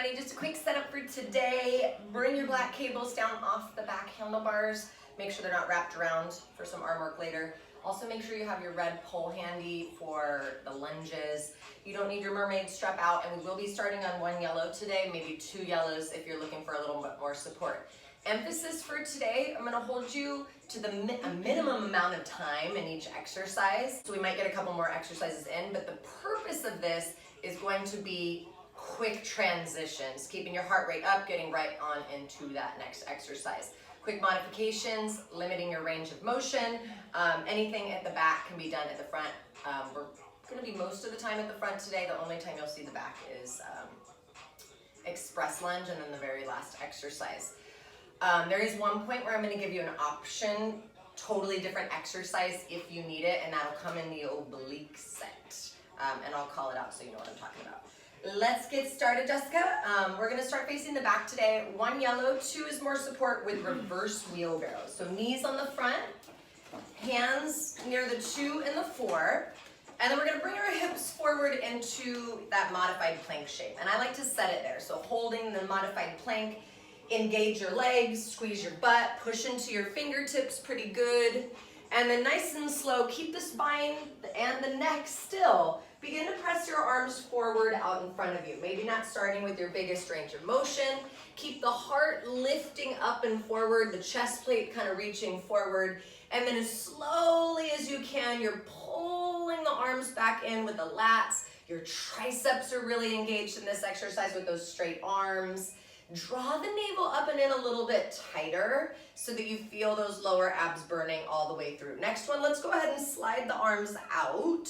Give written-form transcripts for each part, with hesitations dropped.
everybody. Just a quick setup for today. Bring your black cables down off the back handlebars. Make sure they're not wrapped around for some arm work later. Also make sure you have your red pole handy for the lunges. You don't need your mermaid strap out, and we will be starting on one yellow today, maybe two yellows if you're looking for a little bit more support. Emphasis for today, I'm gonna hold you to a minimum amount of time in each exercise. So we might get a couple more exercises in, but the purpose of this is going to be quick transitions, keeping your heart rate up, getting right on into that next exercise. Quick modifications, limiting your range of motion. Anything at the back can be done at the front. We're gonna be most of the time at the front today. The only time you'll see the back is express lunge and then the very last exercise. There is one point where I'm gonna give you an option, totally different exercise if you need it, and that'll come in the oblique set. And I'll call it out so you know what I'm talking about. Let's get started, Jessica. We're gonna start facing the back today. One yellow, two is more support with reverse wheelbarrows. So knees on the front, hands near the 2 and the 4. And then we're gonna bring our hips forward into that modified plank shape. And I like to set it there. So holding the modified plank, engage your legs, squeeze your butt, push into your fingertips pretty good. And then nice and slow, keep the spine and the neck still. Begin to press your arms forward out in front of you. Maybe not starting with your biggest range of motion. Keep the heart lifting up and forward, the chest plate kind of reaching forward. And then as slowly as you can, you're pulling the arms back in with the lats. Your triceps are really engaged in this exercise with those straight arms. Draw the navel up and in a little bit tighter so that you feel those lower abs burning all the way through. Next one, let's go ahead and slide the arms out.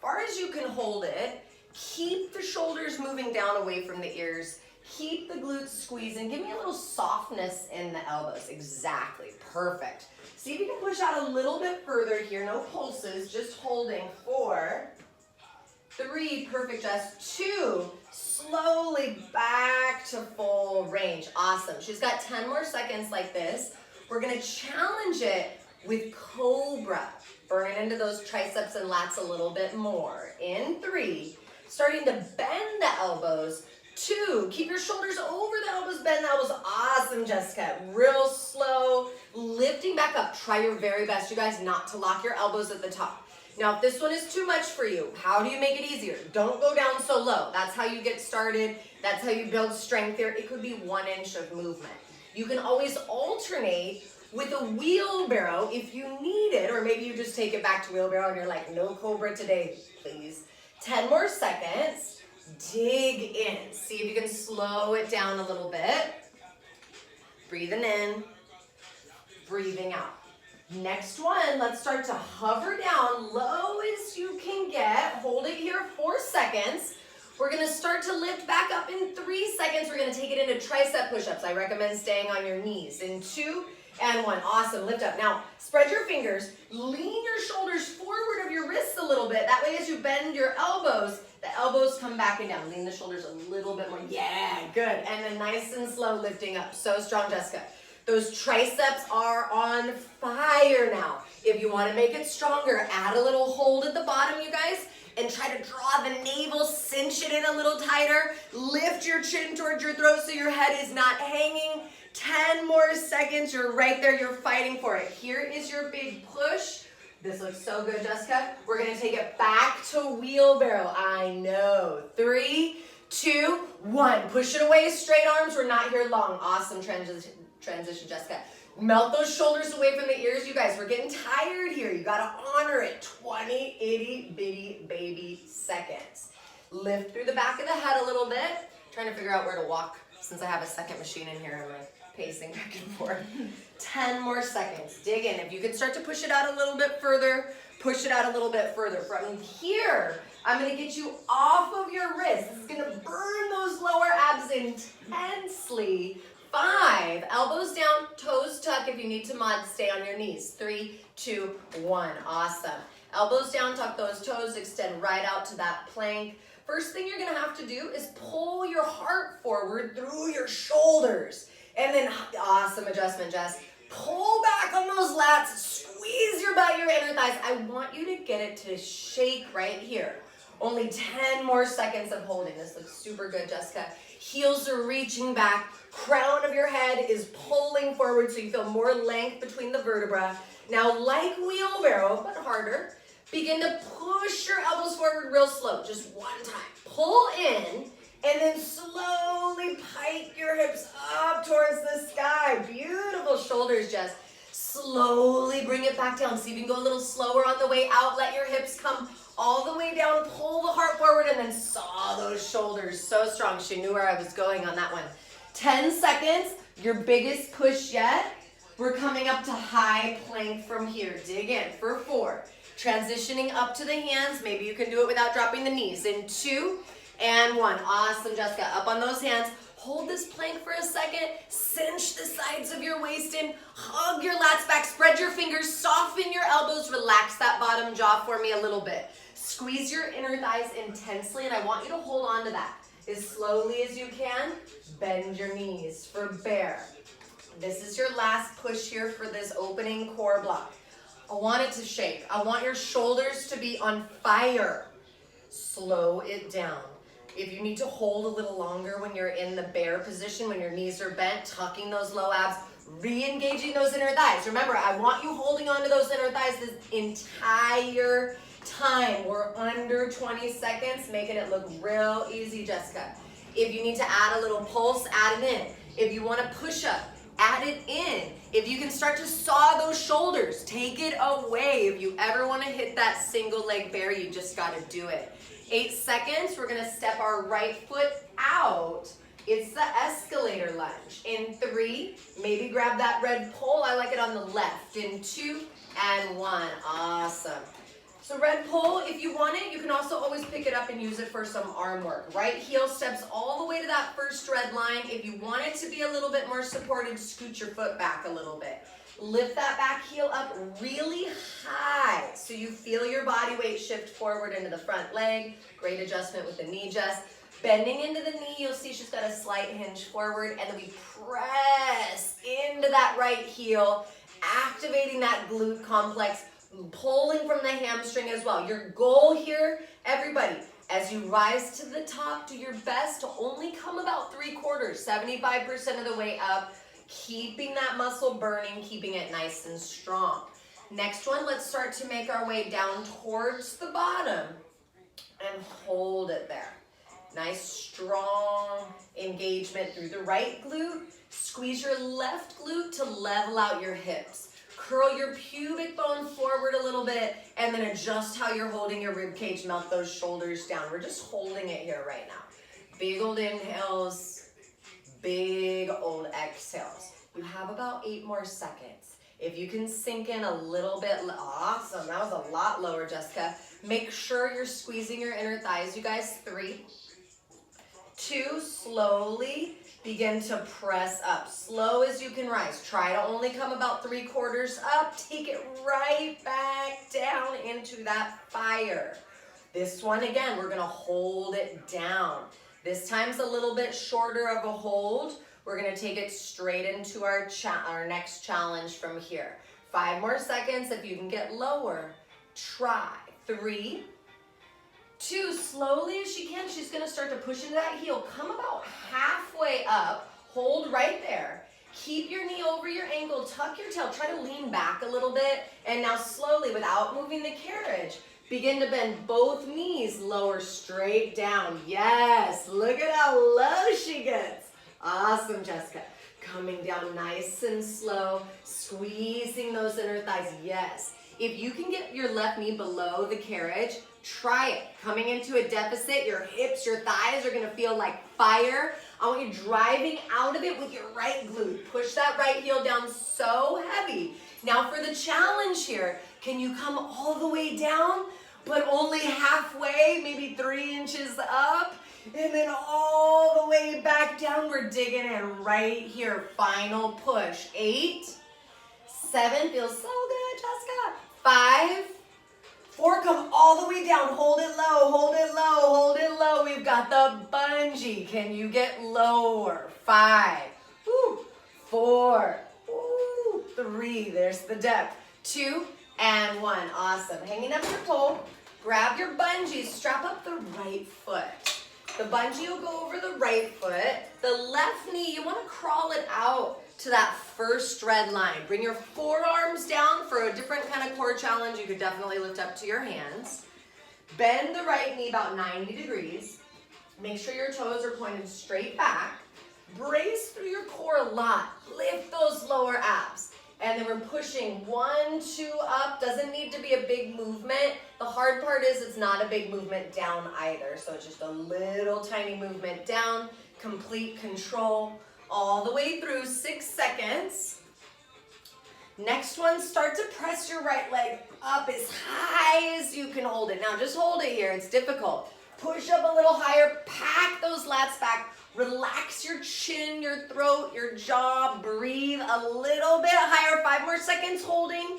Far as you can hold it, keep the shoulders moving down away from the ears. Keep the glutes squeezing. Give me a little softness in the elbows. Exactly, perfect. See if you can push out a little bit further here. No pulses, just holding. 4, 3, perfect, Jess. 2, slowly back to full range. Awesome. She's got 10 more seconds like this. We're gonna challenge it with Cobra. Burning into those triceps and lats a little bit more. In 3, starting to bend the elbows. 2, keep your shoulders over the elbows, bend the elbows. Awesome, Jessica. Real slow, lifting back up. Try your very best, you guys, not to lock your elbows at the top. Now, if this one is too much for you, how do you make it easier? Don't go down so low. That's how you get started. That's how you build strength there. It could be 1 inch of movement. You can always alternate with a wheelbarrow if you need it, or maybe you just take it back to wheelbarrow and you're like, no Cobra today, please. 10 more seconds. Dig in. See if you can slow it down a little bit. Breathing in, breathing out. Next one, let's start to hover down low as you can get. Hold it here 4 seconds. We're gonna start to lift back up in 3 seconds. We're gonna take it into tricep push-ups. I recommend staying on your knees. In 2 and 1, awesome, lift up. Now, spread your fingers, lean your shoulders forward of your wrists a little bit. That way as you bend your elbows, the elbows come back and down. Lean the shoulders a little bit more. Yeah, good. And then nice and slow lifting up. So strong, Jessica. Those triceps are on fire now. If you want to make it stronger, add a little hold at the bottom, you guys, and try to draw the navel, cinch it in a little tighter. Lift your chin towards your throat so your head is not hanging. 10 more seconds. You're right there. You're fighting for it. Here is your big push. This looks so good, Jessica. We're going to take it back to wheelbarrow. I know. 3, 2, 1. Push it away. Straight arms. We're not here long. Awesome transition, Jessica. Melt those shoulders away from the ears, you guys. We're getting tired here. You gotta honor it. 20 itty bitty baby seconds. Lift through the back of the head a little bit. Trying to figure out where to walk since I have a second machine in here. I'm like pacing back and forth. 10 more seconds. Dig in. If you can start to push it out a little bit further, push it out a little bit further. From here, I'm gonna get you off of your wrists. This is gonna burn those lower abs intensely. 5, elbows down, toes tuck. If you need to mod, stay on your knees. 3, 2, 1, awesome. Elbows down, tuck those toes, extend right out to that plank. First thing you're gonna have to do is pull your heart forward through your shoulders. And then, awesome adjustment, Jess. Pull back on those lats, squeeze your butt, your inner thighs. I want you to get it to shake right here. Only 10 more seconds of holding. This looks super good, Jessica. Heels are reaching back. Crown of your head is pulling forward so you feel more length between the vertebrae. Now, like wheelbarrow, but harder, begin to push your elbows forward real slow, just one time. Pull in, and then slowly pike your hips up towards the sky. Beautiful shoulders, Jess. Slowly bring it back down. See if you can go a little slower on the way out. Let your hips come all the way down. Pull the heart forward, and then saw those shoulders. So strong. She knew where I was going on that one. 10 seconds, your biggest push yet. We're coming up to high plank from here. Dig in for 4. Transitioning up to the hands. Maybe you can do it without dropping the knees. In 2 and 1. Awesome, Jessica. Up on those hands. Hold this plank for a second. Cinch the sides of your waist in. Hug your lats back. Spread your fingers. Soften your elbows. Relax that bottom jaw for me a little bit. Squeeze your inner thighs intensely, and I want you to hold on to that as slowly as you can. Bend your knees for bear. This is your last push here for this opening core block. I want it to shake. I want your shoulders to be on fire. Slow it down. If you need to hold a little longer when you're in the bear position, when your knees are bent, tucking those low abs, re-engaging those inner thighs. Remember, I want you holding on to those inner thighs this entire time. We're under 20 seconds, making it look real easy, Jessica. If you need to add a little pulse, add it in. If you want to push up, add it in. If you can start to saw those shoulders, take it away. If you ever want to hit that single leg bear, you just got to do it. 8 seconds, we're going to step our right foot out. It's the escalator lunge. In 3, maybe grab that red pole. I like it on the left. In 2 and 1. Awesome. So red pole, if you want it, you can also always pick it up and use it for some arm work. Right heel steps all the way to that first red line. If you want it to be a little bit more supported, scoot your foot back a little bit. Lift that back heel up really high so you feel your body weight shift forward into the front leg. Great adjustment with the knee, Jess. Bending into the knee, you'll see she's got a slight hinge forward, and then we press into that right heel, activating that glute complex, pulling from the hamstring as well. Your goal here, everybody, as you rise to the top, do your best to only come about 3/4, 75% of the way up, keeping that muscle burning, keeping it nice and strong. Next one, let's start to make our way down towards the bottom and hold it there. Nice, strong engagement through the right glute. Squeeze your left glute to level out your hips. Curl your pubic bone forward a little bit, and then adjust how you're holding your rib cage. Melt those shoulders down. We're just holding it here right now. Big old inhales, big old exhales. You have about 8 more seconds. If you can sink in a little bit, awesome. That was a lot lower, Jessica. Make sure you're squeezing your inner thighs, you guys. 3, 2, slowly begin to press up. Slow as you can rise. Try to only come about 3/4 up. Take it right back down into that fire. This one, again, we're gonna hold it down. This time's a little bit shorter of a hold. We're gonna take it straight into our next challenge from here. 5 more seconds. If you can get lower, try. 3, 2, slowly as she can, she's gonna start to push into that heel. Come about halfway up, hold right there. Keep your knee over your ankle, tuck your tail, try to lean back a little bit, and now slowly, without moving the carriage, begin to bend both knees, lower straight down. Yes, look at how low she gets. Awesome, Jessica. Coming down nice and slow, squeezing those inner thighs, yes. If you can get your left knee below the carriage, try it. Coming into a deficit, your hips, your thighs are gonna feel like fire. I want you driving out of it with your right glute. Push that right heel down so heavy. Now for the challenge here, can you come all the way down, but only halfway, maybe 3 inches up, and then all the way back down? We're digging in right here. Final push. 8, 7, feels so good, Jessica. 5, 4, come all the way down. Hold it low, hold it low, hold it low. We've got the bungee. Can you get lower? 5, 4, 3, there's the depth. 2 and 1, awesome. Hanging up your pole, grab your bungee, strap up the right foot. The bungee will go over the right foot. The left knee, you want to crawl it out to that first red line. Bring your forearms down for a different kind of core challenge. You could definitely lift up to your hands. Bend the right knee about 90 degrees. Make sure your toes are pointed straight back. Brace through your core a lot. Lift those lower abs. And then we're pushing 1, 2 up. Doesn't need to be a big movement. The hard part is it's not a big movement down either. So it's just a little tiny movement down. Complete control all the way through 6 seconds. Next one, start to press your right leg up as high as you can hold it. Now just hold it here, it's difficult. Push up a little higher, pack those lats back, relax your chin, your throat, your jaw, breathe a little bit higher, 5 more seconds holding,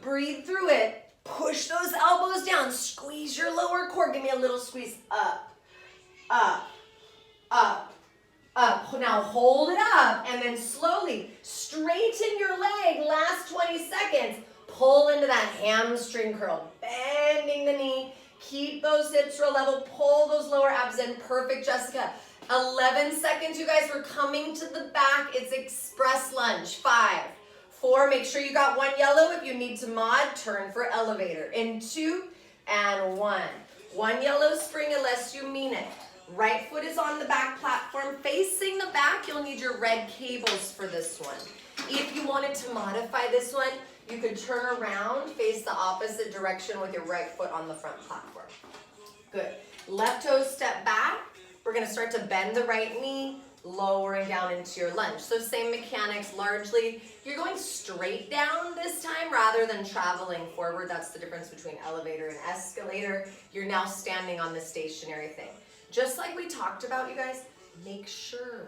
breathe through it, push those elbows down, squeeze your lower core, give me a little squeeze, up, up, up. Up. Now hold it up and then slowly straighten your leg. Last 20 seconds. Pull into that hamstring curl. Bending the knee. Keep those hips real level. Pull those lower abs in. Perfect, Jessica. 11 seconds, you guys. We're coming to the back. It's express lunge. 5, 4. Make sure you got 1 yellow. If you need to mod, turn for elevator. In 2 and 1. 1 yellow spring unless you mean it. Right foot is on the back platform. Facing the back, you'll need your red cables for this one. If you wanted to modify this one, you could turn around, face the opposite direction with your right foot on the front platform. Good. Left toe step back. We're going to start to bend the right knee, lowering down into your lunge. So same mechanics largely. You're going straight down this time rather than traveling forward. That's the difference between elevator and escalator. You're now standing on the stationary thing. Just like we talked about, you guys, make sure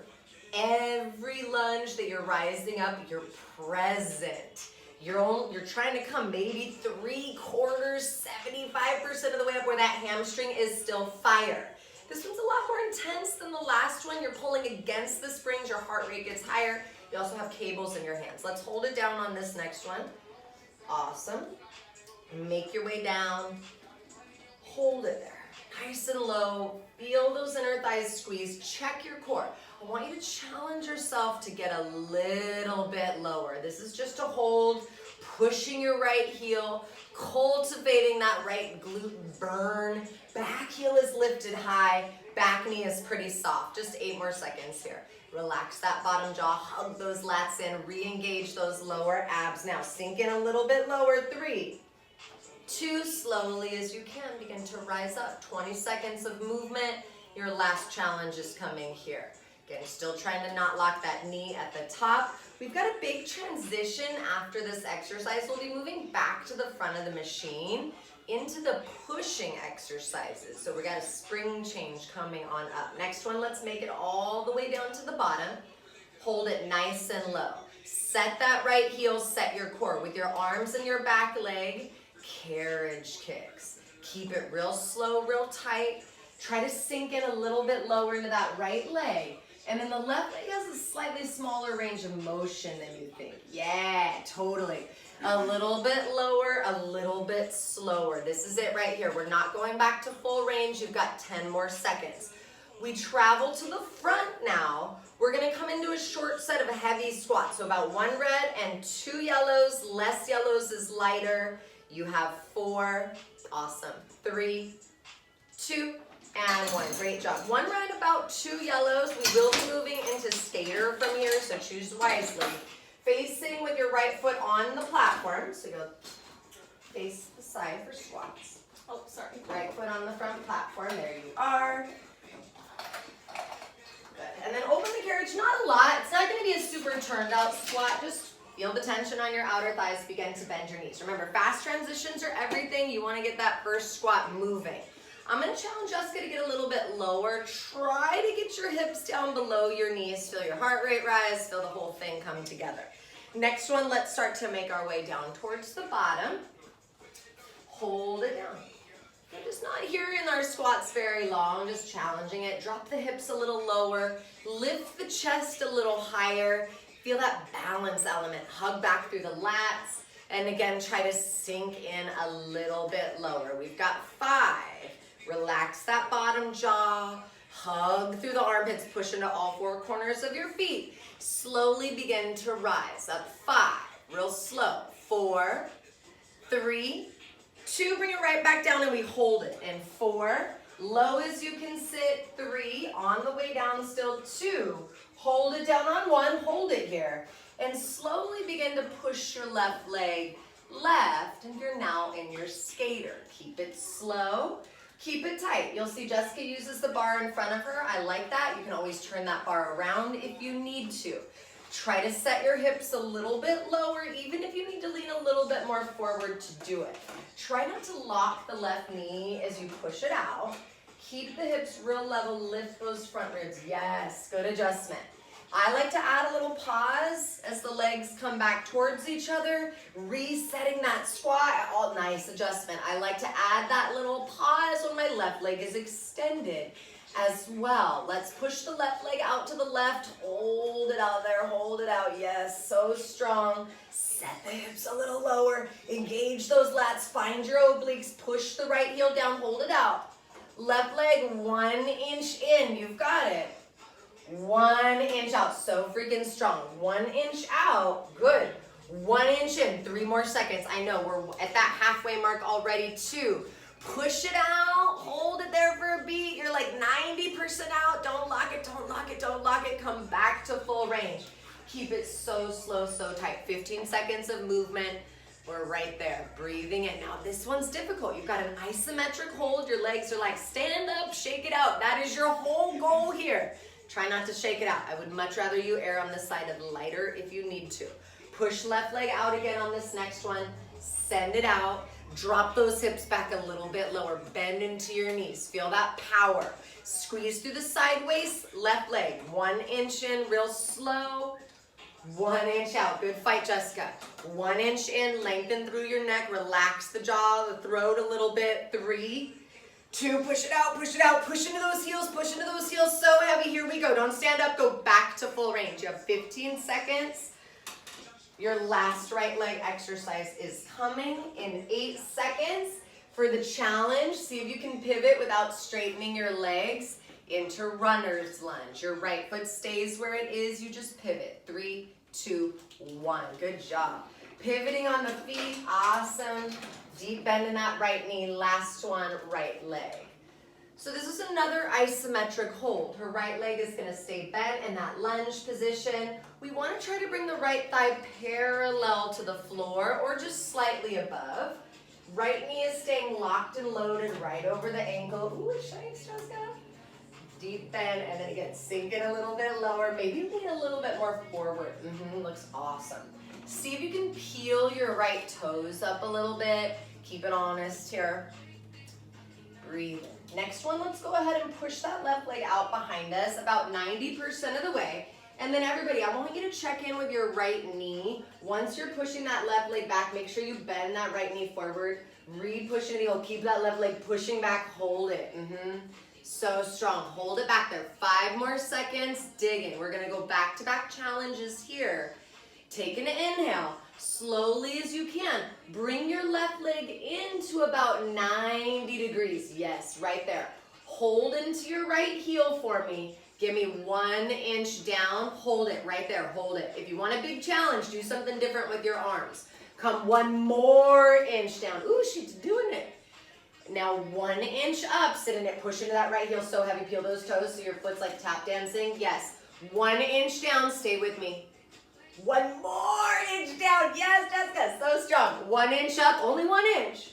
every lunge that you're rising up, you're present. You're trying to come maybe 3/4, 75% of the way up where that hamstring is still fire. This one's a lot more intense than the last one. You're pulling against the springs, your heart rate gets higher. You also have cables in your hands. Let's hold it down on this next one. Awesome. Make your way down. Hold it there. Nice and low. Feel those inner thighs squeeze. Check your core. I want you to challenge yourself to get a little bit lower. This is just a hold, pushing your right heel, cultivating that right glute burn. Back heel is lifted high. Back knee is pretty soft. Just 8 more seconds here. Relax that bottom jaw. Hug those lats in. Re-engage those lower abs. Now sink in a little bit lower. 3, 2, slowly as you can, begin to rise up. 20 seconds of movement. Your last challenge is coming here. Again, still trying to not lock that knee at the top. We've got a big transition after this exercise. We'll be moving back to the front of the machine into the pushing exercises. So we got a spring change coming on up. Next one, let's make it all the way down to the bottom. Hold it nice and low. Set that right heel, set your core. With your arms and your back leg, carriage kicks. Keep it real slow, real tight. Try to sink in a little bit lower into that right leg. And then the left leg has a slightly smaller range of motion than you think. Yeah, totally. A little bit lower, a little bit slower. This is it right here. We're not going back to full range. You've got 10 more seconds. We travel to the front now. We're gonna come into a short set of heavy squats. So about 1 red and 2 yellows. Less yellows is lighter. You have 4, awesome. 3, 2, and 1. Great job. 1 red, about 2 yellows. We will be moving into skater from here, so choose wisely. Facing with your right foot on the platform. So go face the side for squats. Oh, sorry. Right foot on the front platform. There you are. Good. And then open the carriage, not a lot. It's not going to be a super turned out squat. Just feel the tension on your outer thighs. Begin to bend your knees. Remember, fast transitions are everything. You want to get that first squat moving. I'm going to challenge Jessica to get a little bit lower. Try to get your hips down below your knees. Feel your heart rate rise. Feel the whole thing come together. Next one, let's start to make our way down towards the bottom. Hold it down. We're just not here in our squats very long, just challenging it. Drop the hips a little lower. Lift the chest a little higher. Feel that balance element. Hug back through the lats. And again, try to sink in a little bit lower. We've got 5. Relax that bottom jaw. Hug through the armpits, push into all four corners of your feet. Slowly begin to rise. Up 5, real slow. 4, 3, 2, bring it right back down and we hold it. And 4, low as you can sit. 3, on the way down still. 2, hold it down on 1, hold it here. And slowly begin to push your left leg left, and you're now in your skater. Keep it slow, keep it tight. You'll see Jessica uses the bar in front of her. I like that. You can always turn that bar around if you need to. Try to set your hips a little bit lower, even if you need to lean a little bit more forward to do it. Try not to lock the left knee as you push it out. Keep the hips real level, lift those front ribs. Yes, good adjustment. I like to add a little pause as the legs come back towards each other, resetting that squat. Oh, nice adjustment. I like to add that little pause when my left leg is extended as well. Let's push the left leg out to the left. Hold it out there, hold it out. Yes, so strong. Set the hips a little lower. Engage those lats, find your obliques. Push the right heel down, hold it out. Left leg 1 inch in, you've got it. 1 inch out, so freaking strong. 1 inch out, good. 1 inch in, 3 more seconds. I know, we're at that halfway mark already. 2, push it out, hold it there for a beat. You're like 90% out, don't lock it, don't lock it, don't lock it. Come back to full range. Keep it so slow, so tight. 15 seconds of movement. We're right there, breathing in. Now this one's difficult. You've got an isometric hold. Your legs are like, stand up, shake it out. That is your whole goal here. Try not to shake it out. I would much rather you err on the side of lighter if you need to. Push left leg out again on this next one. Send it out. Drop those hips back a little bit lower. Bend into your knees. Feel that power. Squeeze through the sideways. Left leg. 1 inch in, real slow. 1 inch out. Good fight, Jessica. 1 inch in. Lengthen through your neck. Relax the jaw, the throat a little bit. 3, 2, push it out, push it out, push into those heels, push into those heels, so heavy, here we go. Don't stand up, go back to full range. You have 15 seconds. Your last right leg exercise is coming in 8 seconds. For the challenge, see if you can pivot without straightening your legs into runner's lunge. Your right foot stays where it is, you just pivot. 3, 2, 1, good job. Pivoting on the feet, awesome. Deep bend in that right knee, last one, right leg. So this is another isometric hold. Her right leg is gonna stay bent in that lunge position. We wanna try to bring the right thigh parallel to the floor or just slightly above. Right knee is staying locked and loaded right over the ankle. Ooh, shines, Jessica. Deep bend, and then again, sink it a little bit lower. Maybe lean a little bit more forward. Looks awesome. See if you can peel your right toes up a little bit. Keep it honest here. Breathe. Next one, let's go ahead and push that left leg out behind us about 90% of the way. And then everybody, I want you to check in with your right knee. Once you're pushing that left leg back, make sure you bend that right knee forward. Re-push it, you'll keep that left leg pushing back, hold it. So strong, hold it back there. 5 more seconds, dig in. We're gonna go back-to-back challenges here. Take an inhale, slowly as you can. Bring your left leg into about 90 degrees. Yes, right there. Hold into your right heel for me. Give me 1 inch down, hold it right there, hold it. If you want a big challenge, do something different with your arms. Come 1 more inch down. Ooh, she's doing it. Now 1 inch up, sit in it, push into that right heel so heavy, peel those toes so your foot's like tap dancing. Yes, 1 inch down, stay with me. 1 more inch down, yes, Jessica, so strong. 1 inch up, only 1 inch.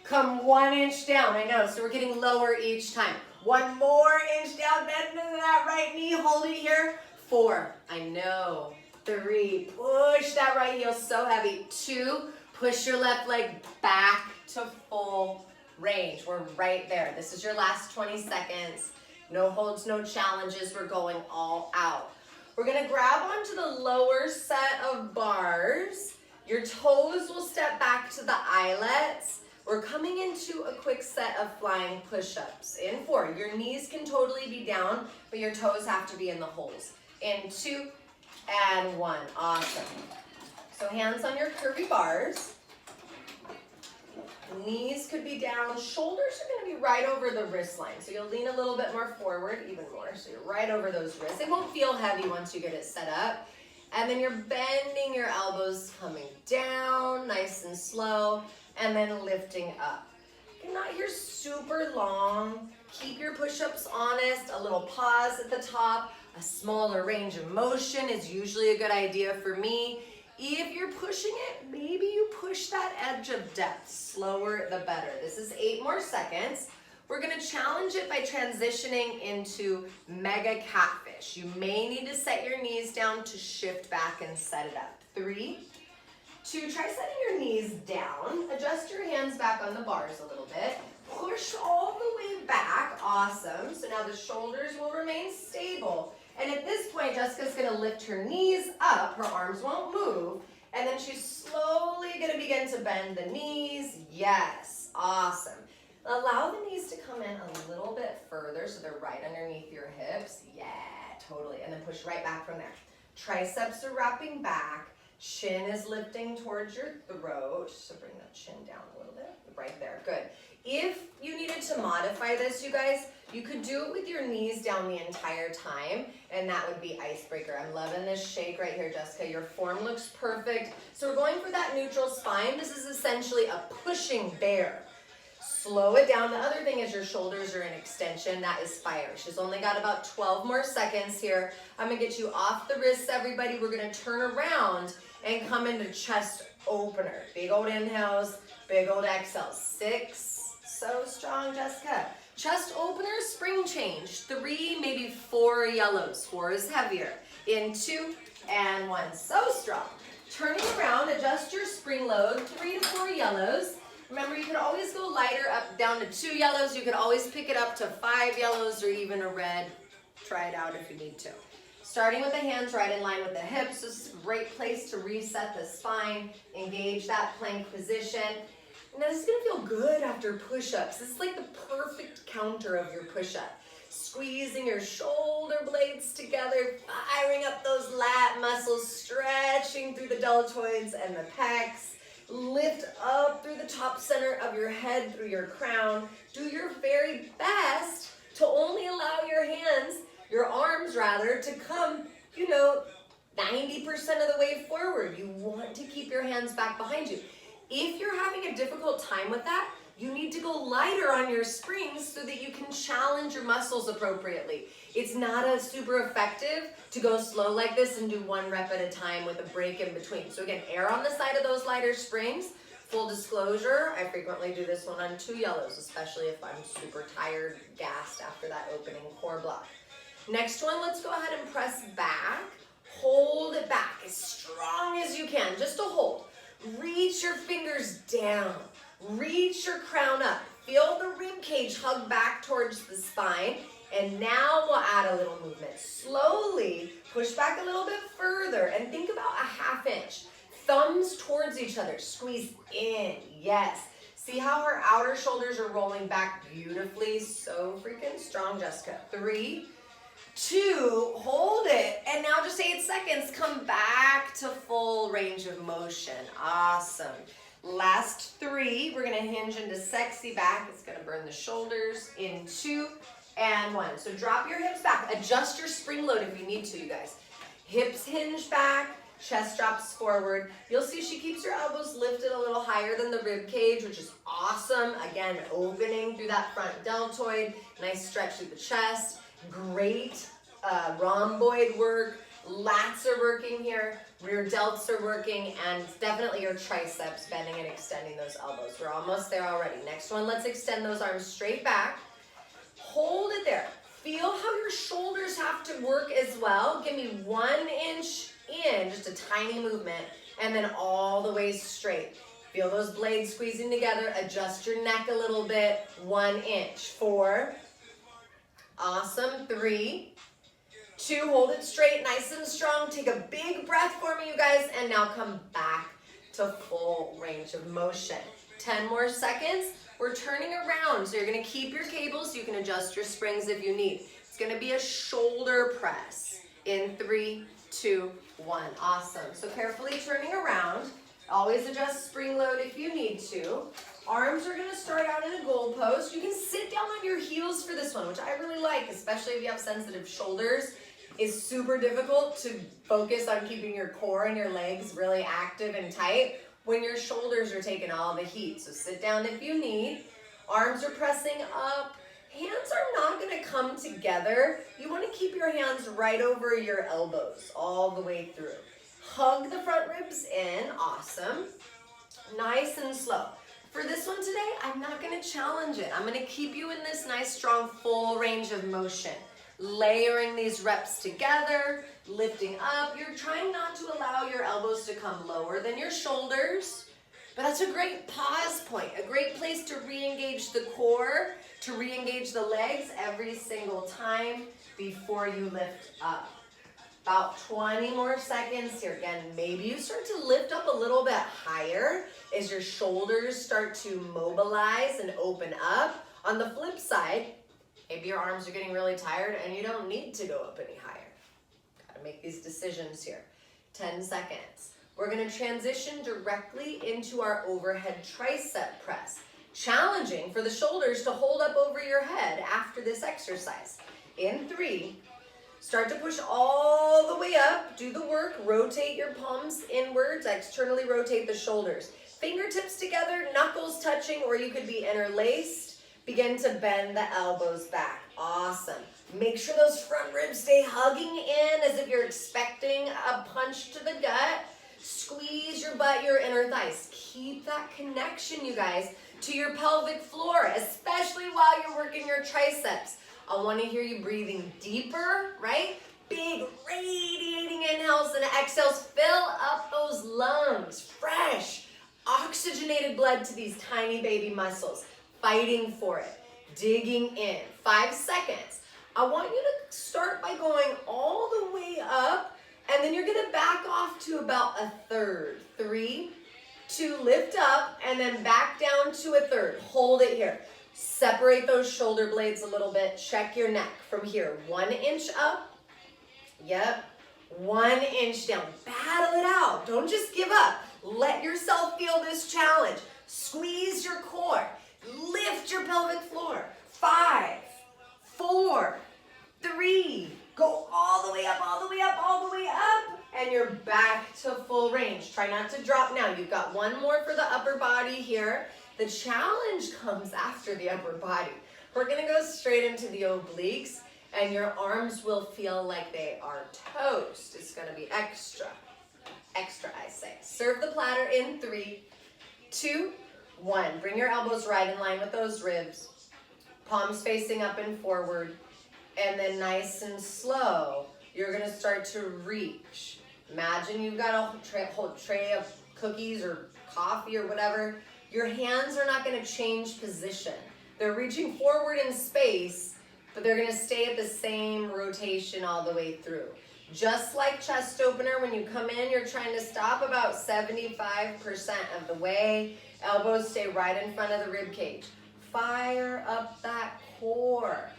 Come 1 inch down, I know, so we're getting lower each time. 1 more inch down, bend into that right knee, hold it here. 4, I know. 3, push that right heel so heavy. 2, push your left leg back to full range. We're right there. This is your last 20 seconds. No holds, no challenges. We're going all out. We're gonna grab onto the lower set of bars. Your toes will step back to the eyelets. We're coming into a quick set of flying push-ups. In 4, your knees can totally be down, but your toes have to be in the holes. In 2 and 1, awesome. So hands on your curvy bars. Knees could be down, shoulders are gonna be right over the wrist line. So you'll lean a little bit more forward, even more. So you're right over those wrists. It won't feel heavy once you get it set up. And then you're bending your elbows, coming down, nice and slow, and then lifting up. You're not here super long. Keep your push-ups honest, a little pause at the top. A smaller range of motion is usually a good idea for me. If you're pushing it, maybe you push that edge of depth. Slower the better. This is 8 more seconds. We're gonna challenge it by transitioning into mega catfish. You may need to set your knees down to shift back and set it up. 3, 2, try setting your knees down. Adjust your hands back on the bars a little bit. Push all the way back, awesome. So now the shoulders will remain stable. And at this point, Jessica's gonna lift her knees up, her arms won't move, and then she's slowly gonna begin to bend the knees. Yes, awesome. Allow the knees to come in a little bit further so they're right underneath your hips. Yeah, totally. And then push right back from there. Triceps are wrapping back. Chin is lifting towards your throat. So bring that chin down a little bit. Right there, good. If you needed to modify this, you guys, you could do it with your knees down the entire time, and that would be icebreaker. I'm loving this shake right here, Jessica. Your form looks perfect. So we're going for that neutral spine. This is essentially a pushing bear. Slow it down. The other thing is your shoulders are in extension. That is fire. She's only got about 12 more seconds here. I'm gonna get you off the wrists, everybody. We're gonna turn around and come into chest opener. Big old inhales, big old exhales. 6, so strong, Jessica. Chest opener, spring change. 3, maybe 4 yellows. 4 is heavier. In 2 and 1, so strong. Turning around, adjust your spring load, 3 to 4 yellows. Remember, you could always go lighter, up down to 2 yellows. You could always pick it up to 5 yellows or even a red. Try it out if you need to. Starting with the hands right in line with the hips. This is a great place to reset the spine, engage that plank position. Now this is gonna feel good after push-ups. This is like the perfect counter of your push-up. Squeezing your shoulder blades together, firing up those lat muscles, stretching through the deltoids and the pecs. Lift up through the top center of your head, through your crown. Do your very best to only allow your hands, your arms rather, to come, 90% of the way forward. You want to keep your hands back behind you. If you're having a difficult time with that, you need to go lighter on your springs so that you can challenge your muscles appropriately. It's not as super effective to go slow like this and do 1 rep at a time with a break in between. So again, err on the side of those lighter springs. Full disclosure, I frequently do this one on 2 yellows, especially if I'm super tired, gassed after that opening core block. Next one, let's go ahead and press back. Hold it back as strong as you can, just to hold. Reach your fingers down. Reach your crown up. Feel the rib cage hug back towards the spine. And now we'll add a little movement. Slowly push back a little bit further and think about a 1/2 inch. Thumbs towards each other. Squeeze in. Yes. See how her outer shoulders are rolling back beautifully? So freaking strong, Jessica. 3, 2, hold it. And now just 8 seconds. Come back to full range of motion. Awesome. Last 3, we're gonna hinge into sexy back. It's gonna burn the shoulders. In 2 and 1. So drop your hips back. Adjust your spring load if you need to, you guys. Hips hinge back, chest drops forward. You'll see she keeps her elbows lifted a little higher than the rib cage, which is awesome. Again, opening through that front deltoid. Nice stretch through the chest. Great rhomboid work. Lats are working here, rear delts are working, and definitely your triceps bending and extending those elbows. We're almost there already. Next one, let's extend those arms straight back. Hold it there. Feel how your shoulders have to work as well. Give me 1 inch in, just a tiny movement, and then all the way straight. Feel those blades squeezing together. Adjust your neck a little bit. 1 inch. 4. Awesome. 3, 2, hold it straight, nice and strong. Take a big breath for me, you guys, and now come back to full range of motion. 10 more seconds. We're turning around, so you're gonna keep your cables. You can adjust your springs if you need. It's gonna be a shoulder press in 3, 2, 1. Awesome. So carefully turning around. Always adjust spring load if you need to. Arms are gonna start out in a goal post. You can sit down on your heels for this one, which I really like, especially if you have sensitive shoulders. It's super difficult to focus on keeping your core and your legs really active and tight when your shoulders are taking all the heat. So sit down if you need. Arms are pressing up. Hands are not gonna come together. You wanna keep your hands right over your elbows all the way through. Hug the front ribs in, awesome. Nice and slow. For this one today, I'm not gonna challenge it. I'm gonna keep you in this nice, strong, full range of motion. Layering these reps together, lifting up. You're trying not to allow your elbows to come lower than your shoulders, but that's a great pause point, a great place to re-engage the core, to re-engage the legs every single time before you lift up. About 20 more seconds here. Again, maybe you start to lift up a little bit higher as your shoulders start to mobilize and open up. On the flip side, maybe your arms are getting really tired and you don't need to go up any higher. Gotta make these decisions here. 10 seconds. We're gonna transition directly into our overhead tricep press. Challenging for the shoulders to hold up over your head after this exercise. In 3, start to push all the way up, do the work, rotate your palms inwards, externally rotate the shoulders. Fingertips together, knuckles touching, or you could be interlaced. Begin to bend the elbows back. Awesome. Make sure those front ribs stay hugging in as if you're expecting a punch to the gut. Squeeze your butt, your inner thighs. Keep that connection, you guys, to your pelvic floor, especially while you're working your triceps. I want to hear you breathing deeper, right? Big radiating inhales and exhales. Fill up those lungs. Fresh, oxygenated blood to these tiny baby muscles. Fighting for it. Digging in. 5 seconds. I want you to start by going all the way up, and then you're going to back off to about a third. 3, 2, lift up, and then back down to a third. Hold it here. Separate those shoulder blades a little bit. Check your neck from here. 1 inch up. Yep. 1 inch down. Battle it out. Don't just give up. Let yourself feel this challenge. Squeeze your core. Lift your pelvic floor. 5, 4, 3. Go all the way up, all the way up, all the way up. And you're back to full range. Try not to drop now. You've got 1 more for the upper body here. The challenge comes after the upper body. We're gonna go straight into the obliques, and your arms will feel like they are toast. It's gonna be extra, extra, I say. Serve the platter in 3, 2, 1. Bring your elbows right in line with those ribs. Palms facing up and forward. And then nice and slow, you're gonna start to reach. Imagine you've got a whole tray of cookies or coffee or whatever. Your hands are not gonna change position. They're reaching forward in space, but they're gonna stay at the same rotation all the way through. Just like chest opener, when you come in, you're trying to stop about 75% of the way. Elbows stay right in front of the rib cage. Fire up that core.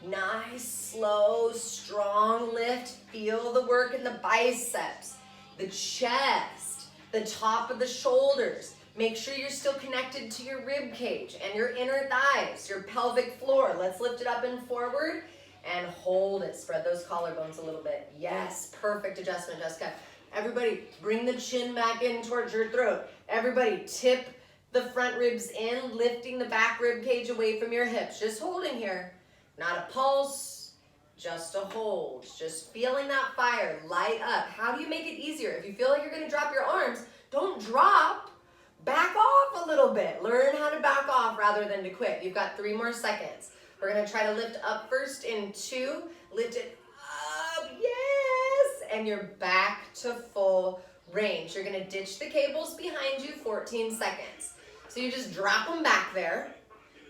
Nice, slow, strong lift. Feel the work in the biceps, the chest, the top of the shoulders. Make sure you're still connected to your rib cage and your inner thighs, your pelvic floor. Let's lift it up and forward and hold it. Spread those collarbones a little bit. Yes, perfect adjustment, Jessica. Everybody, bring the chin back in towards your throat. Everybody, tip the front ribs in, lifting the back rib cage away from your hips. Just holding here. Not a pulse, just a hold. Just feeling that fire light up. How do you make it easier? If you feel like you're gonna drop your arms, don't drop. Back off a little bit. Learn how to back off rather than to quit. You've got 3 more seconds. We're gonna try to lift up first in 2. Lift it up, yes! And you're back to full range. You're gonna ditch the cables behind you, 14 seconds. So you just drop them back there.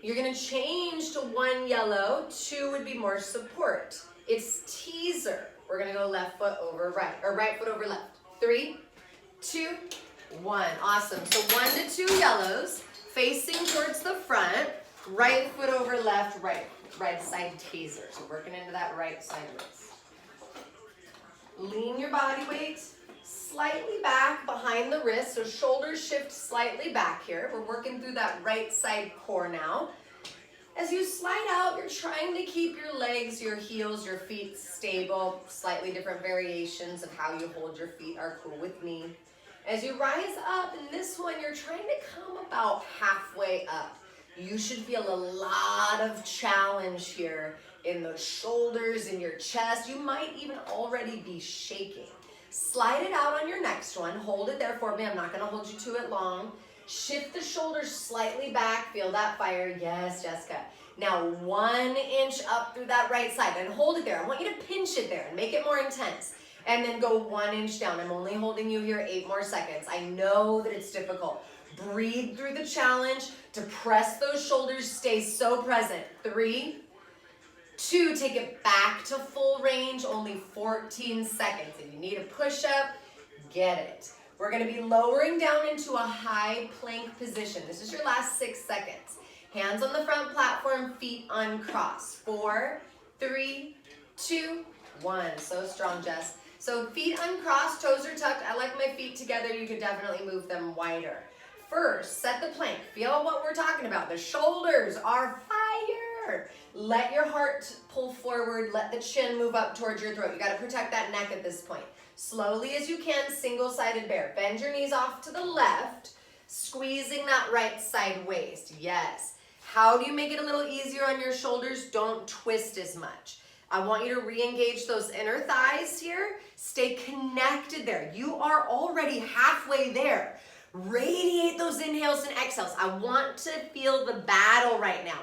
You're gonna change to 1 yellow, 2 would be more support. It's teaser. We're gonna go left foot over right, or right foot over left. 3, 2, 1. Awesome. So 1 to 2 yellows, facing towards the front, right foot over left, right side teaser. So working into that right side raise. Lean your body weight, slightly back behind the wrist, so shoulders shift slightly back here. We're working through that right side core now. As you slide out, you're trying to keep your legs, your heels, your feet stable. Slightly different variations of how you hold your feet are cool with me. As you rise up, in this one, you're trying to come about halfway up. You should feel a lot of challenge here in the shoulders, in your chest. You might even already be shaking. Slide it out on your next one. Hold it there for me. I'm not going to hold you to it long. Shift the shoulders slightly back. Feel that fire. Yes, Jessica. Now 1 inch up through that right side and hold it there. I want you to pinch it there and make it more intense. And then go 1 inch down. I'm only holding you here 8 more seconds. I know that it's difficult. Breathe through the challenge to press those shoulders. Stay so present. 3, 2, take it back to full range. Only 14 seconds. If you need a push-up, get it. We're going to be lowering down into a high plank position. This is your last 6 seconds. Hands on the front platform, feet uncrossed. 4, 3, 2, 1. So strong, Jess. So feet uncrossed, toes are tucked. I like my feet together. You could definitely move them wider. First, set the plank. Feel what we're talking about. The shoulders are fire. Let your heart pull forward. Let the chin move up towards your throat. You got to protect that neck at this point. Slowly as you can, single-sided bear. Bend your knees off to the left, squeezing that right side waist. Yes. How do you make it a little easier on your shoulders? Don't twist as much. I want you to re-engage those inner thighs here. Stay connected there. You are already halfway there. Radiate those inhales and exhales. I want to feel the battle right now.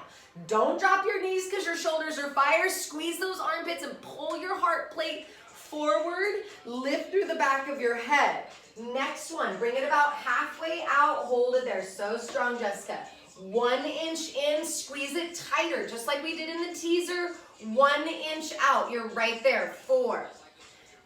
Don't drop your knees because your shoulders are fire. Squeeze those armpits and pull your heart plate forward. Lift through the back of your head. Next one, bring it about halfway out. Hold it there. So strong, Jessica. 1 inch in, squeeze it tighter, just like we did in the teaser. 1 inch out. You're right there. 4,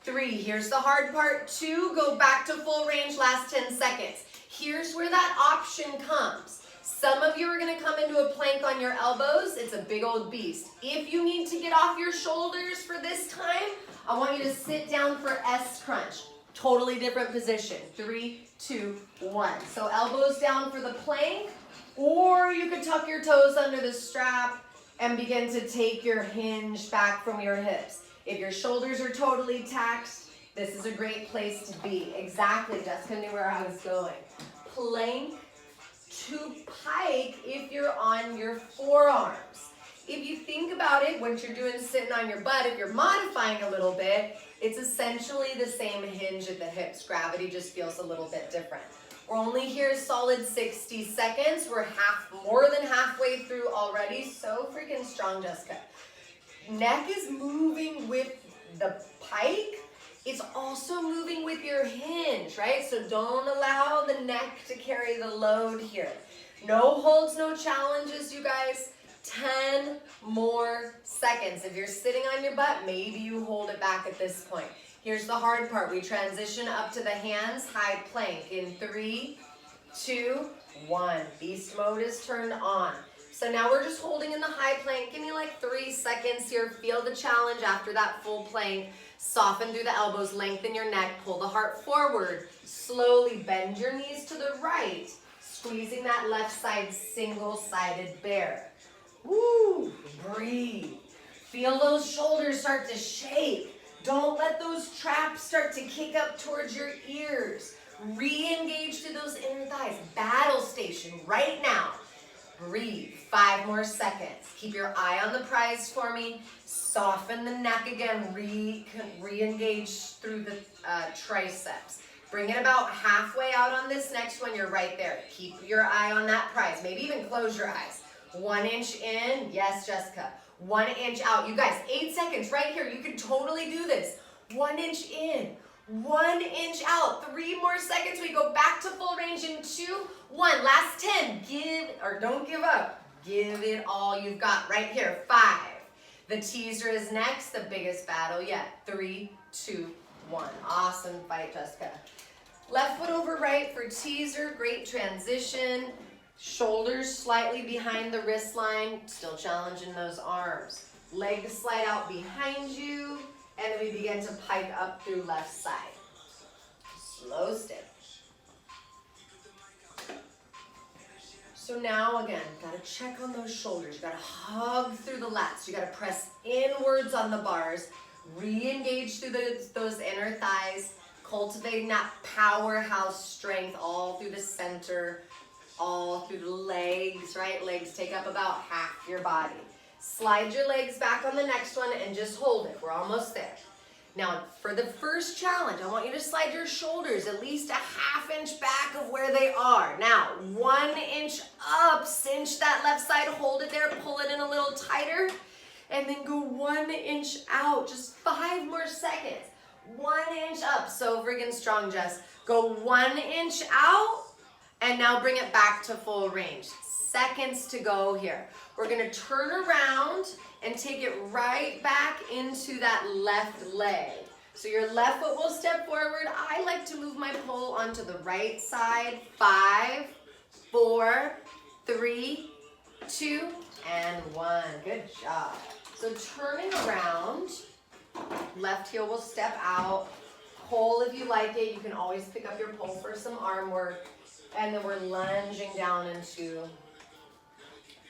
3, here's the hard part. 2, go back to full range, last 10 seconds. Here's where that option comes. Some of you are going to come into a plank on your elbows. It's a big old beast. If you need to get off your shoulders for this time, I want you to sit down for S crunch. Totally different position. 3, 2, 1. So elbows down for the plank, or you could tuck your toes under the strap and begin to take your hinge back from your hips. If your shoulders are totally taxed, this is a great place to be. Exactly, Jessica knew where I was going. Plank to pike if you're on your forearms. If you think about it, what you're doing sitting on your butt, if you're modifying a little bit, it's essentially the same hinge at the hips. Gravity just feels a little bit different. We're only here solid 60 seconds. We're more than halfway through already. So freaking strong, Jessica. Neck is moving with the pike. It's also moving with your hinge, right? So don't allow the neck to carry the load here. No holds, no challenges, you guys. 10 more seconds. If you're sitting on your butt, maybe you hold it back at this point. Here's the hard part. We transition up to the hands, high plank in 3, 2, 1. Beast mode is turned on. So now we're just holding in the high plank. Give me like 3 seconds here. Feel the challenge after that full plank. Soften through the elbows, lengthen your neck, pull the heart forward. Slowly bend your knees to the right, squeezing that left side single-sided bear. Woo! Breathe. Feel those shoulders start to shake. Don't let those traps start to kick up towards your ears. Re-engage to those inner thighs. Battle station right now. Breathe. 5 more seconds. Keep your eye on the prize for me. Soften the neck again. Re-engage through the triceps. Bring it about halfway out on this next one. You're right there. Keep your eye on that prize. Maybe even close your eyes. 1 inch in. Yes, Jessica. 1 inch out. You guys, 8 seconds right here. You can totally do this. 1 inch in. 1 inch out. 3 more seconds. We go back to full range in 2, 1. Last 10. Don't give up. Give it all you've got right here. 5. The teaser is next. The biggest battle yet. 3, 2, 1. Awesome fight, Jessica. Left foot over right for teaser. Great transition. Shoulders slightly behind the wrist line. Still challenging those arms. Legs slide out behind you. And then we begin to pike up through left side. slow step. So now again, gotta check on those shoulders. You gotta hug through the lats. You gotta press inwards on the bars. Re-engage through those inner thighs, cultivating that powerhouse strength all through the center, all through the legs, right? Legs take up about half your body. Slide your legs back on the next one and just hold it. We're almost there. Now, for the first challenge, I want you to slide your shoulders at least a ½ inch back of where they are. Now, 1 inch up, cinch that left side, hold it there, pull it in a little tighter, and then go 1 inch out. Just 5 more seconds. 1 inch up, so friggin' strong, Jess. Go 1 inch out, and now bring it back to full range. Seconds to go here. We're gonna turn around and take it right back into that left leg. So your left foot will step forward. I like to move my pole onto the right side. 5, 4, 3, 2, and 1. Good job. So turning around, left heel will step out. Pole if you like it. You can always pick up your pole for some arm work. And then we're lunging down into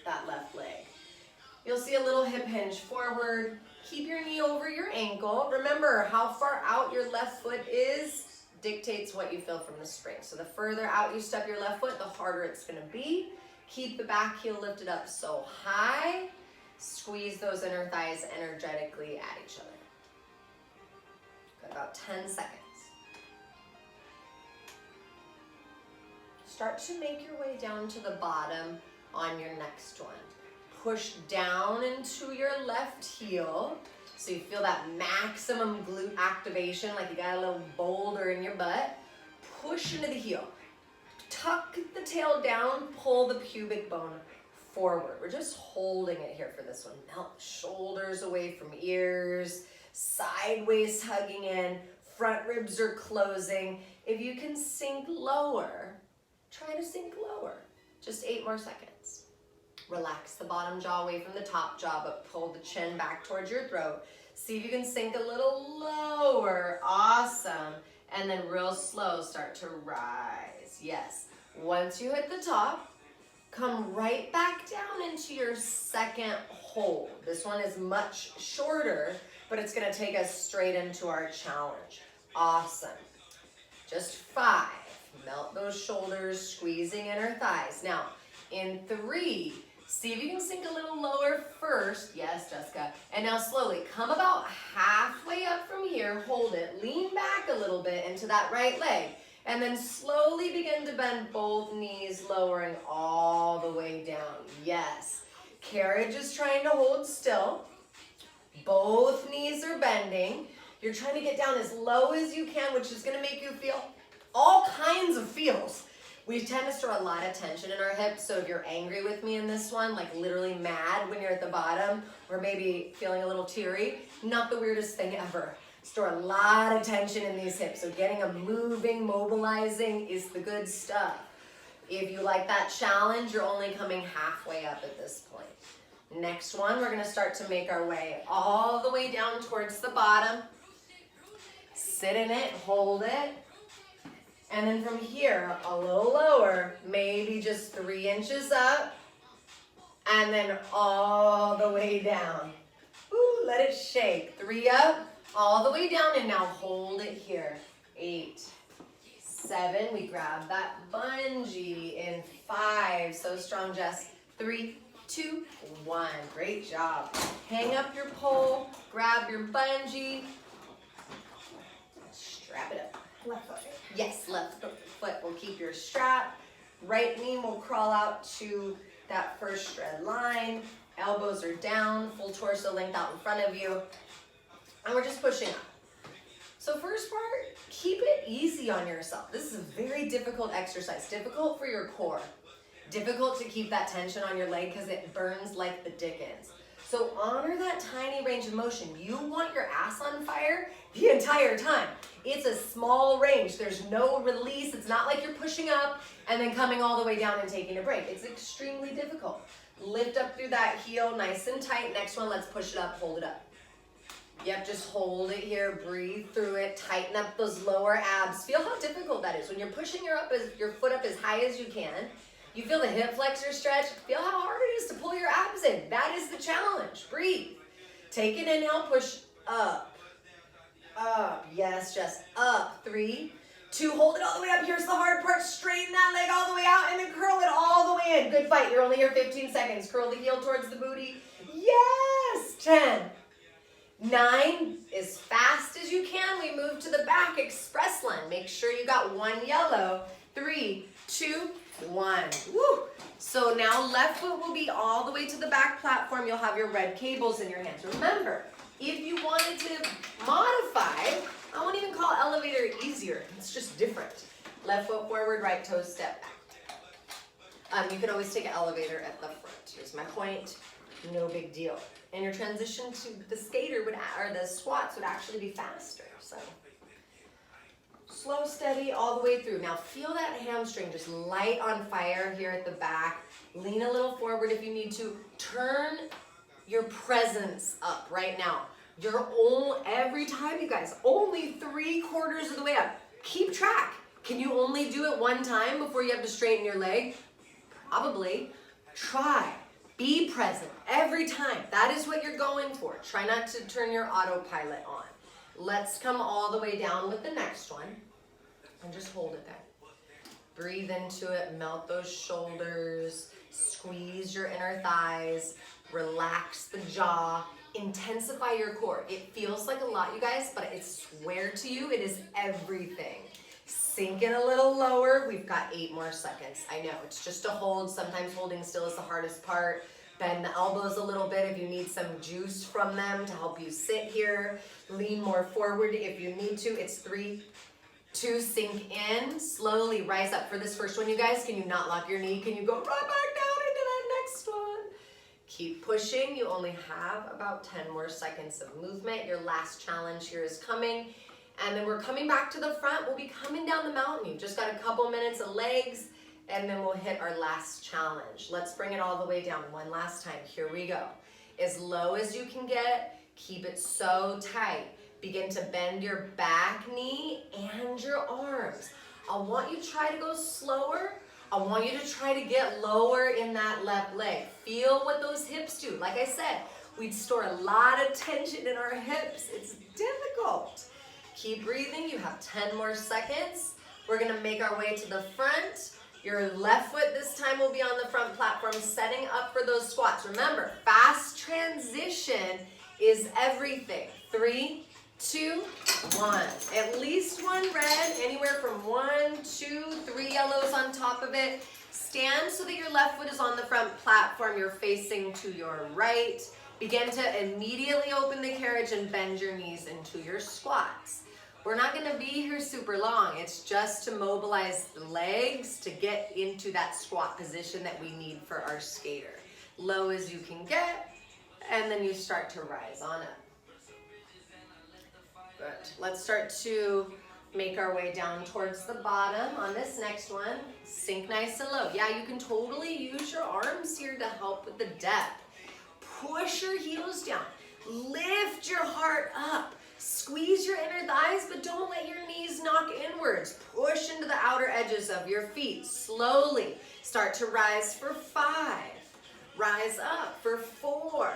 that left leg. You'll see a little hip hinge forward. Keep your knee over your ankle. Remember, how far out your left foot is dictates what you feel from the spring. So the further out you step your left foot, the harder it's gonna be. Keep the back heel lifted up so high. Squeeze those inner thighs energetically at each other. Got about 10 seconds. Start to make your way down to the bottom on your next one. Push down into your left heel so you feel that maximum glute activation, like you got a little boulder in your butt. Push into the heel. Tuck the tail down, pull the pubic bone forward. We're just holding it here for this one. Melt the shoulders away from ears, sideways hugging in, front ribs are closing. If you can sink lower, try to sink lower. Just 8 more seconds. Relax the bottom jaw away from the top jaw, but pull the chin back towards your throat. See if you can sink a little lower. Awesome. And then real slow, start to rise. Yes. Once you hit the top, come right back down into your second hold. This one is much shorter, but it's gonna take us straight into our challenge. Awesome. Just 5. Melt those shoulders, squeezing inner thighs. Now, in 3, see if you can sink a little lower first. Yes, Jessica. And now slowly, come about halfway up from here, hold it, lean back a little bit into that right leg, and then slowly begin to bend both knees, lowering all the way down. Yes. Carriage is trying to hold still. Both knees are bending. You're trying to get down as low as you can, which is gonna make you feel all kinds of feels. We tend to store a lot of tension in our hips, so if you're angry with me in this one, like literally mad when you're at the bottom, or maybe feeling a little teary, not the weirdest thing ever. Store a lot of tension in these hips, so getting them moving, mobilizing is the good stuff. If you like that challenge, you're only coming halfway up at this point. Next one, we're gonna start to make our way all the way down towards the bottom. Sit in it, hold it. And then from here, a little lower, maybe just 3 inches up, and then all the way down. Ooh, let it shake. 3 up, all the way down, and now hold it here. 8, 7, we grab that bungee in 5. So strong, Jess. 3, 2, 1. Great job. Hang up your pole, grab your bungee, strap it up. Left foot. Yes, left foot will keep your strap. Right knee will crawl out to that first shred line. Elbows are down, full torso length out in front of you. And we're just pushing up. So first part, keep it easy on yourself. This is a very difficult exercise. Difficult for your core. Difficult to keep that tension on your leg because it burns like the dickens. So honor that tiny range of motion. You want your ass on fire the entire time. It's a small range. There's no release. It's not like you're pushing up and then coming all the way down and taking a break. It's extremely difficult. Lift up through that heel nice and tight. Next one, let's push it up, hold it up. Yep, just hold it here, breathe through it, tighten up those lower abs. Feel how difficult that is. When you're pushing your foot up as high as you can, you feel the hip flexor stretch. Feel how hard it is to pull your abs in. That is the challenge. Breathe. Take an inhale, push up, up. Yes, just up. 3, 2, hold it all the way up. Here's the hard part. Straighten that leg all the way out and then curl it all the way in. Good fight. You're only here 15 seconds. Curl the heel towards the booty. Yes. 10. 9, as fast as you can, we move to the back, express lunge. Make sure you got 1 yellow. 3, 2, 1. Woo! So now left foot will be all the way to the back platform. You'll have your red cables in your hands. Remember, if you wanted to modify, I won't even call elevator easier. It's just different. Left foot forward, right toe step back. You can always take an elevator at the front. Here's my point. No big deal. And your transition to the skater or the squats would actually be faster. So slow, steady, all the way through. Now feel that hamstring just light on fire here at the back. Lean a little forward if you need to. Turn your presence up right now. Every time, you guys, only 3/4 of the way up. Keep track. Can you only do it one time before you have to straighten your leg? Probably. Try. Be present every time. That is what you're going for. Try not to turn your autopilot on. Let's come all the way down with the next one. And just hold it there. Breathe into it. Melt those shoulders. Squeeze your inner thighs. Relax the jaw. Intensify your core. It feels like a lot, you guys, but I swear to you, it is everything. Sink in a little lower. We've got 8 more seconds. I know, it's just a hold. Sometimes holding still is the hardest part. Bend the elbows a little bit if you need some juice from them to help you sit here. Lean more forward if you need to. It's 3, 2, sink in. Slowly rise up. For this first one, you guys, can you not lock your knee? Can you go right back down into that next one? Keep pushing. You only have about 10 more seconds of movement. Your last challenge here is coming. And then we're coming back to the front. We'll be coming down the mountain. You've just got a couple minutes of legs, and then we'll hit our last challenge. Let's bring it all the way down one last time. Here we go. As low as you can get, keep it so tight. Begin to bend your back knee and your arms. I want you to try to go slower. I want you to try to get lower in that left leg. Feel what those hips do. Like I said, we'd store a lot of tension in our hips. It's difficult. Keep breathing. You have 10 more seconds. We're going to make our way to the front. Your left foot this time will be on the front platform, setting up for those squats. Remember, fast transition is everything. 3, 2, 1. At least 1 red, anywhere from 1, 2, 3 yellows on top of it. Stand so that your left foot is on the front platform. You're facing to your right. Begin to immediately open the carriage and bend your knees into your squats. We're not going to be here super long. It's just to mobilize the legs to get into that squat position that we need for our skater. Low as you can get, and then you start to rise on up. Good. Let's start to make our way down towards the bottom. On this next one, sink nice and low. Yeah, you can totally use your arms here to help with the depth. Push your heels down. Lift your heart up. Squeeze your inner thighs, but don't let your knees knock inwards. Push into the outer edges of your feet. Slowly start to rise for 5. Rise up for 4,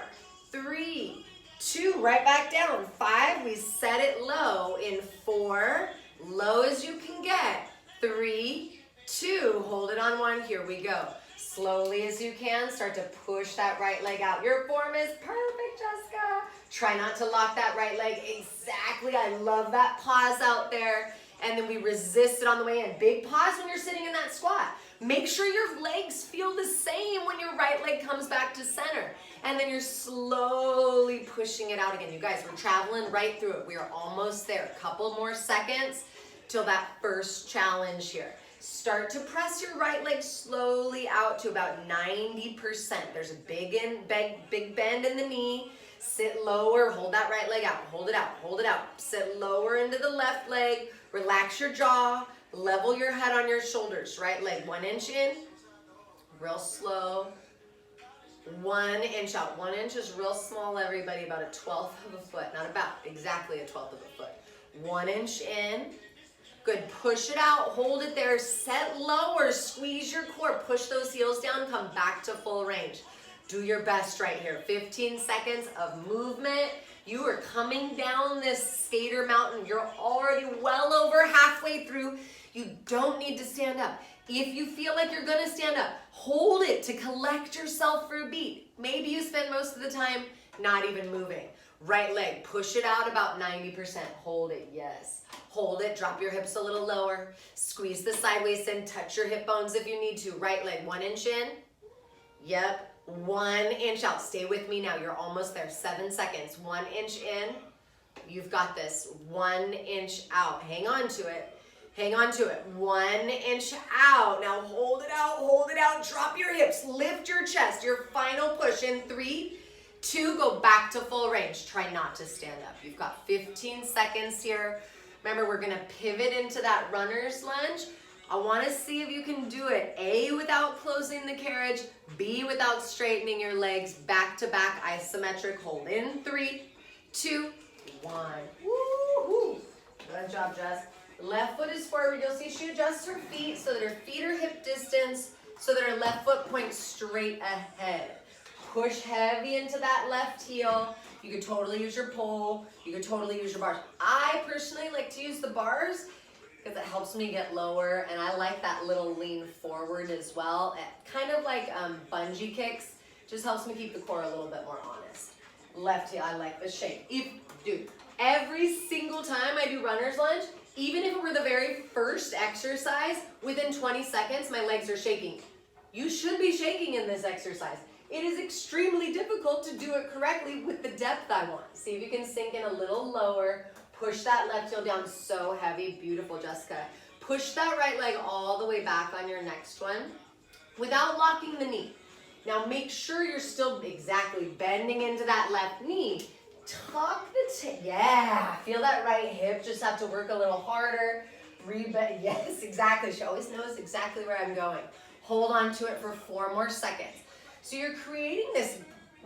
3, 2, right back down. 5, we set it low in 4, low as you can get. 3, 2, hold it on 1, here we go. Slowly as you can, start to push that right leg out. Your form is perfect, Jessica. Try not to lock that right leg. Exactly, I love that pause out there. And then we resist it on the way in. Big pause when you're sitting in that squat. Make sure your legs feel the same when your right leg comes back to center. And then you're slowly pushing it out again. You guys, we're traveling right through it. We are almost there. A couple more seconds till that first challenge here. Start to press your right leg slowly out to about 90%. There's a big bend in the knee. Sit lower, hold that right leg out. Hold it out, hold it out. Sit lower into the left leg. Relax your jaw. Level your head on your shoulders. Right leg 1 inch in. Real slow. 1 inch out. 1 inch is real small, everybody, about 1/12 of a foot. Not about, exactly 1/12 of a foot. 1 inch in. Good, push it out, hold it there, set lower, squeeze your core, push those heels down, come back to full range. Do your best right here. 15 seconds of movement. You are coming down this skater mountain. You're already well over halfway through. You don't need to stand up. If you feel like you're gonna stand up, hold it to collect yourself for a beat. Maybe you spend most of the time not even moving. Right leg, push it out about 90%. Hold it, yes. Hold it, drop your hips a little lower. Squeeze the side waist in, touch your hip bones if you need to. Right leg, 1 inch in. Yep, 1 inch out. Stay with me now, you're almost there. 7 seconds, 1 inch in. You've got this, 1 inch out. Hang on to it, hang on to it. 1 inch out. Now hold it out, drop your hips, lift your chest. Your final push in 3, 2, go back to full range. Try not to stand up. You've got 15 seconds here. Remember, we're gonna pivot into that runner's lunge. I wanna see if you can do it. A, without closing the carriage. B, without straightening your legs. Back to back, isometric. Hold in 3, 2, 1. Woo-hoo. Good job, Jess. Left foot is forward. You'll see she adjusts her feet so that her feet are hip distance, so that her left foot points straight ahead. Push heavy into that left heel. You could totally use your pole. You could totally use your bars. I personally like to use the bars because it helps me get lower, and I like that little lean forward as well. Kind of like bungee kicks. Just helps me keep the core a little bit more honest. Left heel, I like the shape. Dude, every single time I do runner's lunge, even if it were the very first exercise, within 20 seconds, my legs are shaking. You should be shaking in this exercise. It is extremely difficult to do it correctly with the depth I want. See if you can sink in a little lower. Push that left heel down so heavy. Beautiful, Jessica. Push that right leg all the way back on your next one without locking the knee. Now make sure you're still exactly bending into that left knee. Tuck the yeah, feel that right hip. Just have to work a little harder. Rebend, yes, exactly. She always knows exactly where I'm going. Hold on to it for 4 more seconds. So you're creating this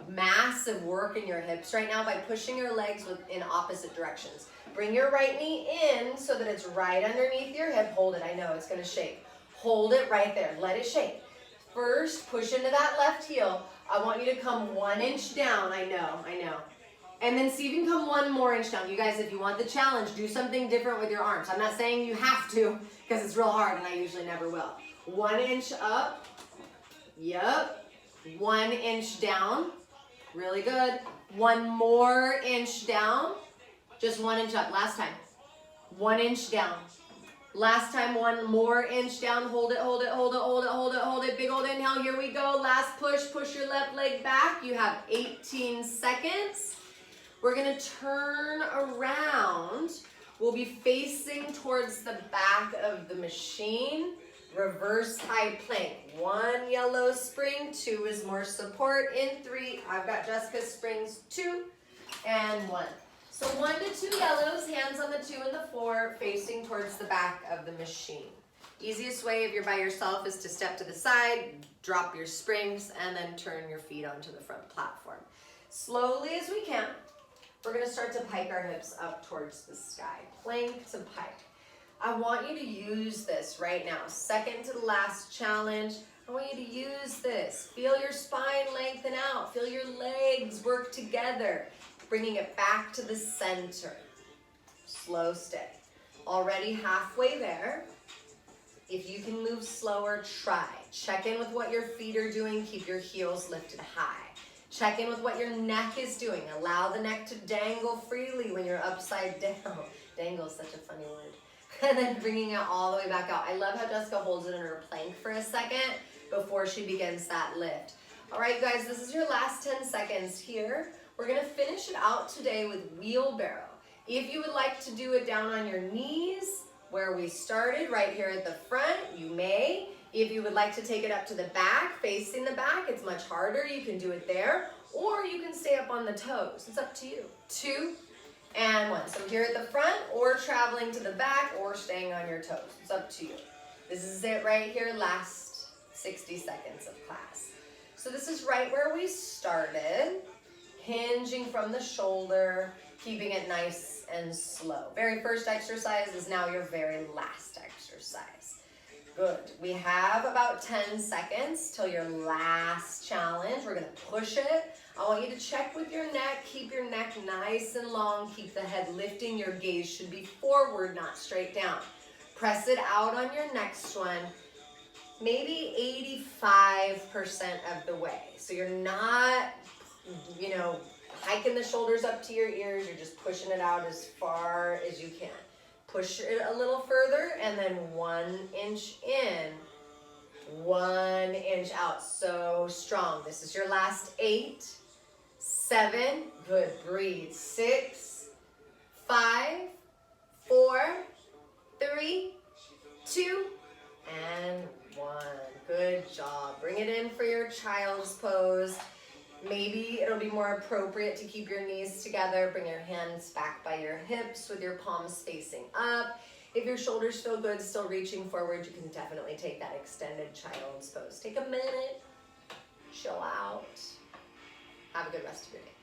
massive work in your hips right now by pushing your legs in opposite directions. Bring your right knee in so that it's right underneath your hip. Hold it, I know it's gonna shake. Hold it right there, let it shake. First, push into that left heel. I want you to come 1 inch down, I know. And then see if you can come 1 more inch down. You guys, if you want the challenge, do something different with your arms. I'm not saying you have to, because it's real hard and I usually never will. 1 inch up, yep. 1 inch down, really good. 1 more inch down, just 1 inch up, last time. 1 inch down. Last time, 1 more inch down, hold it, hold it, hold it, hold it, hold it, hold it. Big old inhale, here we go. Last push, push your left leg back. You have 18 seconds. We're gonna turn around. We'll be facing towards the back of the machine. Reverse high plank. 1 yellow spring, 2 is more support. In 3, I've got Jessica's springs, 2 and 1. So 1 to 2 yellows, hands on the 2 and the 4, facing towards the back of the machine. Easiest way if you're by yourself is to step to the side, drop your springs, and then turn your feet onto the front platform. Slowly as we can, we're gonna start to pike our hips up towards the sky. Plank to pike. I want you to use this right now. Second to the last challenge. I want you to use this. Feel your spine lengthen out. Feel your legs work together. Bringing it back to the center. Slow stay. Already halfway there. If you can move slower, try. Check in with what your feet are doing. Keep your heels lifted high. Check in with what your neck is doing. Allow the neck to dangle freely when you're upside down. Dangle is such a funny word. And then bringing it all the way back out. I love how Jessica holds it in her plank for a second before she begins that lift. All right, guys, this is your last 10 seconds here. We're gonna finish it out today with wheelbarrow. If you would like to do it down on your knees, where we started, right here at the front, you may. If you would like to take it up to the back, facing the back, it's much harder. You can do it there, or you can stay up on the toes. It's up to you. 2 and 1. So here at the front, or traveling to the back, or staying on your toes. It's up to you. This is it right here, last 60 seconds of class. So this is right where we started, hinging from the shoulder, keeping it nice and slow. Very first exercise is now your very last exercise. Good. We have about 10 seconds till your last challenge. We're gonna push it. I want you to check with your neck. Keep your neck nice and long. Keep the head lifting. Your gaze should be forward, not straight down. Press it out on your next one. Maybe 85% of the way. So you're not, hiking the shoulders up to your ears. You're just pushing it out as far as you can. Push it a little further and then 1 inch in, 1 inch out. So strong. This is your last 8, 7, good, breathe. 6, 5, 4, 3, 2, and 1. Good job. Bring it in for your child's pose. Maybe it'll be more appropriate to keep your knees together. Bring your hands back by your hips with your palms facing up. If your shoulders feel good, still reaching forward, you can definitely take that extended child's pose. Take a minute, chill out. Have a good rest of your day.